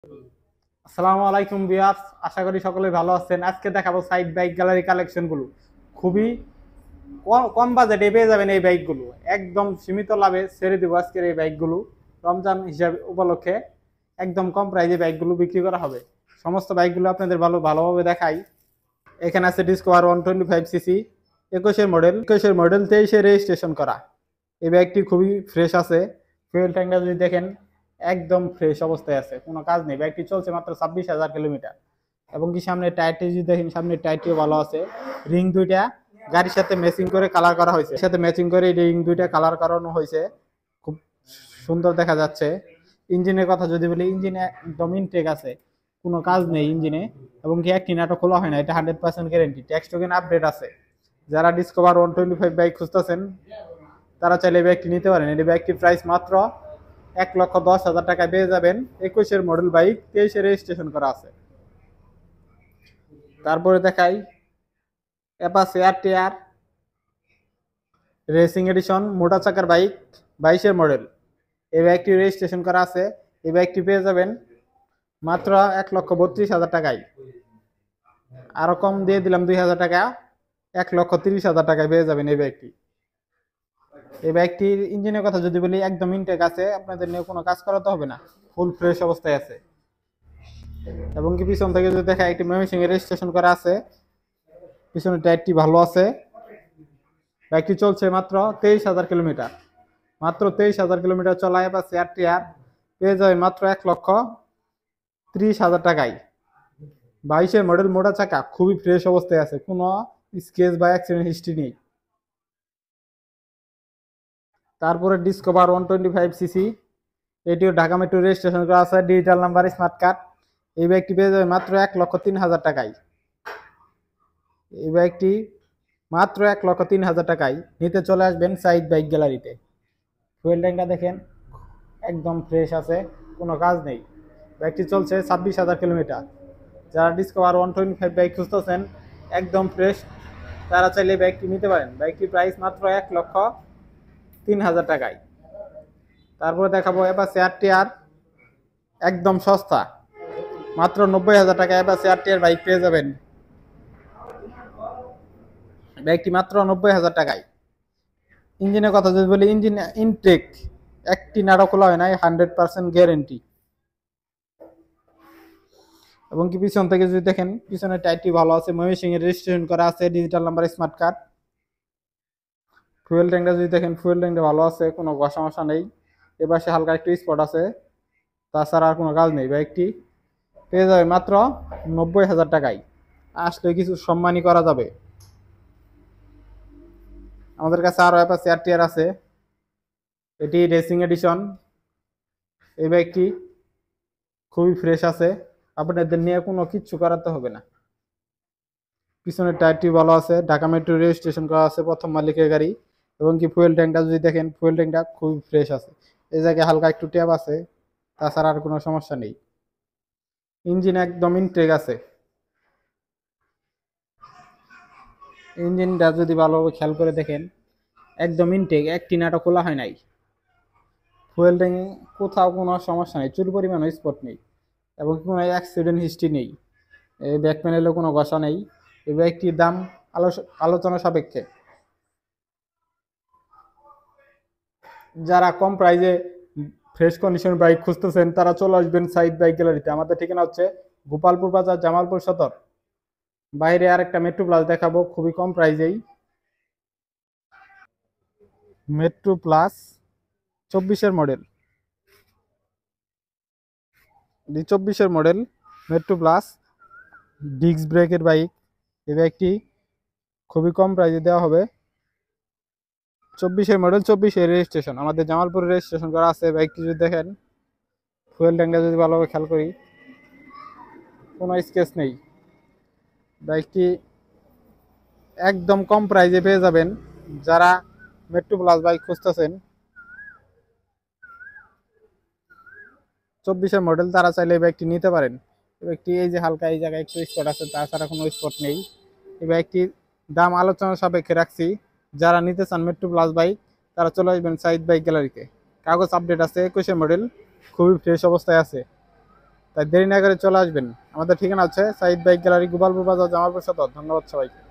আসসালামু আলাইকুম ভিউয়ার্স, আশা করি সকলে ভালো আছেন। আজকে দেখাবো সাইড বাইক গ্যালারি কালেকশন গুলো। খুবই কম বাজেটে পেয়ে যাবেন এই বাইকগুলো, একদম সীমিত লাভে ছেড়ে দিব আজকের এই বাইকগুলো। রমজান হিসাবে উপলক্ষে একদম কম প্রাইজে বাইকগুলো বিক্রি করা হবে। সমস্ত বাইকগুলো আপনাদের ভালোভাবে দেখাই। এখানে আছে ডিসকভার 125 সিসি, 21-এর মডেল 23-এ রেজিস্ট্রেশন করা। এই বাইকটি খুবই ফ্রেশ আছে। ফুয়েল ট্যাঙ্কটা যদি দেখেন একদম ফ্রেশ অবস্থায় আছে, কোনো কাজ নেই। বাইকটি চলছে মাত্র 26,000 কিলোমিটার। এবং কি সামনে টায়ারটি যদি দেখেন, সামনের টায়ারটিও ভালো আছে। রিং দুইটা গাড়ির সাথে ম্যাচিং করে কালার করা হয়েছে, সাথে ম্যাচিং করে রিং দুইটা কালার করানো হয়েছে, খুব সুন্দর দেখা যাচ্ছে। ইঞ্জিনের কথা যদি বলি, ইঞ্জিনে একদম ইনটেক আছে, কোনো কাজ নেই ইঞ্জিনে। এবং কি একটি নাটক খোলা হয় না, এটা 100% গ্যারেন্টি। ট্যাক্স টোকেন আপডেট আছে। যারা ডিসকভার 125 বাইক খুঁজতেছেন তারা চাইলে এই বাইকটি নিতে পারেন। এই বাইকটির প্রাইস মাত্র 1,10,000 টাকায় পেয়ে যাবেন। 21-এর মডেল বাইক, 23-এ রেজিস্ট্রেশন করা আছে। তারপরে দেখাই অ্যাপাচি আরটিআর রেসিং এডিশন, মোটা চাকার বাইক, 22-এর মডেল। এই বাইকটি রেজিস্ট্রেশন করা আছে। এই বাইকটি পেয়ে যাবেন মাত্র 1,32,000 টাকায়। আরো কম দিয়ে দিলাম 2,000 টাকা, 1,30,000 টাকায় পেয়ে যাবেন এই বাইকটি। এই বাইকটির ইঞ্জিনের কথা যদি বলি, একদম ইনটেক আছে, আপনাদের নিয়ে কোনো কাজ করাতে হবে না, ফুল ফ্রেশ অবস্থায় আছে। এবং কি পিছন থেকে যদি দেখা, একটি ময়মনসিংহে রেজিস্ট্রেশন করা আছে। পিছনের টায়ারটি ভালো আছে। বাইকটি চলছে মাত্র 23,000 কিলোমিটার। মাত্র 23,000 কিলোমিটার চলায় বা আর পেয়ে যাবে মাত্র 1,30,000 টাকায়। 22-এর মডেল, মোটা চাকা, খুবই ফ্রেশ অবস্থায় আছে, কোনো স্কেচ বা অ্যাক্সিডেন্ট হিস্ট্রি নেই। তারপরে ডিসকভার 125 সিসি, এটিও ঢাকা মেট্রো রেজিস্ট্রেশন করা আছে, ডিজিটাল নাম্বার, স্মার্ট কার্ড। এই বাইকটি পেয়ে যাবে মাত্র 1,03,000 টাকায়। এই বাইকটি মাত্র 1,03,000 টাকায় নিতে চলে আসবেন সাইড বাইক গ্যালারিতে। ফুয়েল ট্যাঙ্কটা দেখেন একদম ফ্রেশ আছে, কোনো কাজ নেই। বাইকটি চলছে 26,000 কিলোমিটার। যারা ডিসকভার 125 বাইক খুঁজতেছেন একদম ফ্রেশ, তারা চাইলে বাইকটি নিতে পারেন। বাইকটির প্রাইস মাত্র 1,03,000 টাকায়। তারপরে দেখাবো অ্যাপাচি আরটিআর, একদম সস্তা, মাত্র 90,000 টাকা অ্যাপাচি আরটিআর বাইক পেয়ে যাবেন। বাইকটি মাত্র 90,000 টাকায়। ইঞ্জিনের কথা যদি বলি, ইঞ্জিন ইনটেক, একটি নাড়া খোলা হয় নাই, 100% গ্যারেন্টি। এবং কি পিছন থেকে যদি দেখেন, পিছনের টায়ারটি ভালো আছে, ময়মনসিংহের রেজিস্ট্রেশন করা আছে, digital number, smart card. Fuel ট্যাঙ্কটা যদি দেখেন, ফুয়েল ট্যাঙ্কটা ভালো আছে, কোনো ঘষা মশা নেই। এপাশে হালকা একটু স্পট আছে, তাছাড়া আর কোনো কাজ নেই। বাইকটি পেয়ে যাবে মাত্র 90,000 টাকায়। আসলে কিছু সম্মানই করা যাবে। আমাদের কাছে আরো অ্যাপাচি আরটিআর আছে, এটি রেসিং এডিশন। এই বাইকটি খুবই ফ্রেশ আছে, আপনাদের নিয়ে কোনো কিচ্ছু করাতে হবে না। পিছনের টায়ারটি ভালো আছে, ঢাকা মেট্রো রেজিস্ট্রেশন করা আছে, প্রথম মালিকের গাড়ি। এবং কি ফুয়েল ট্যাঙ্কটা যদি দেখেন, ফুয়েল ট্যাঙ্কটা খুবই ফ্রেশ আছে। এই জায়গায় হালকা একটু ট্যাপ আছে, তাছাড়া আর কোনো সমস্যা নেই। ইঞ্জিন একদম ইনটেক আছে। ইঞ্জিনটা যদি ভালোভাবে খেয়াল করে দেখেন, একদম ইনটেক, একটি নাটও খোলা হয় নাই। ফুয়েল ট্যাঙ্কে কোথাও কোনো সমস্যা নেই, চুল পরিমাণও স্পট নেই। এবং কোনো অ্যাক্সিডেন্ট হিস্ট্রি নেই। এই ব্যাক প্যানেলেও কোনো ঘষা নেই। এই বাইকটির দাম আলোচনা সাপেক্ষে। যারা কম প্রাইজে ফ্রেশ কন্ডিশন বাইক খুঁজতেছেন তারা চলে আসবেন সাইড বাইক গ্যালারিতে। আমাদের ঠিকানা হচ্ছে গোপালপুর বাজার, জামালপুর সদর। বাইরে আরেকটা মেট্রো প্লাস দেখাবো খুবই কম প্রাইজেই। মেট্রো প্লাস 24-এর মডেল, 24-এর মডেল মেট্রো প্লাস, ডিস্ক ব্রেকের বাইক। এই বাইকটি খুবই কম প্রাইজে দেওয়া হবে। 24-এর মডেল, 24-এর রেজিস্ট্রেশন, আমাদের জামালপুরে রেজিস্ট্রেশন করা আছে। বাইকটি যদি দেখেন, ফুয়েল ট্যাঙ্কটা যদি ভালোভাবে খেয়াল করি, কোনো স্কেচ নেই। বাইকটি একদম কম প্রাইজে পেয়ে যাবেন। যারা মেট্রো প্লাস বাইক খুঁজতেছেন, 24-এর মডেল, তারা চাইলে এই বাইকটি নিতে পারেন। এই বাইকটি এই যে হালকা এই জায়গায় একটু স্পট আছে, তাছাড়া কোনো স্পট নেই। এই বাইকটির দাম আলোচনা সাপেক্ষে রাখছি। যারা নিতে চান মেট্রো প্লাস বাইক, তারা চলে আসবেন সাইড বাইক গ্যালারিতে। কাগজ আপডেট আছে, 21-এর মডেল, খুবই ফ্রেশ অবস্থায় আছে। তাই দেরি না করে চলে আসবেন। আমাদের ঠিকানা হচ্ছে সাইদ বাইক গ্যালারি, গোপালপুর বাজার, জামালপুর সদর। ধন্যবাদ সবাইকে।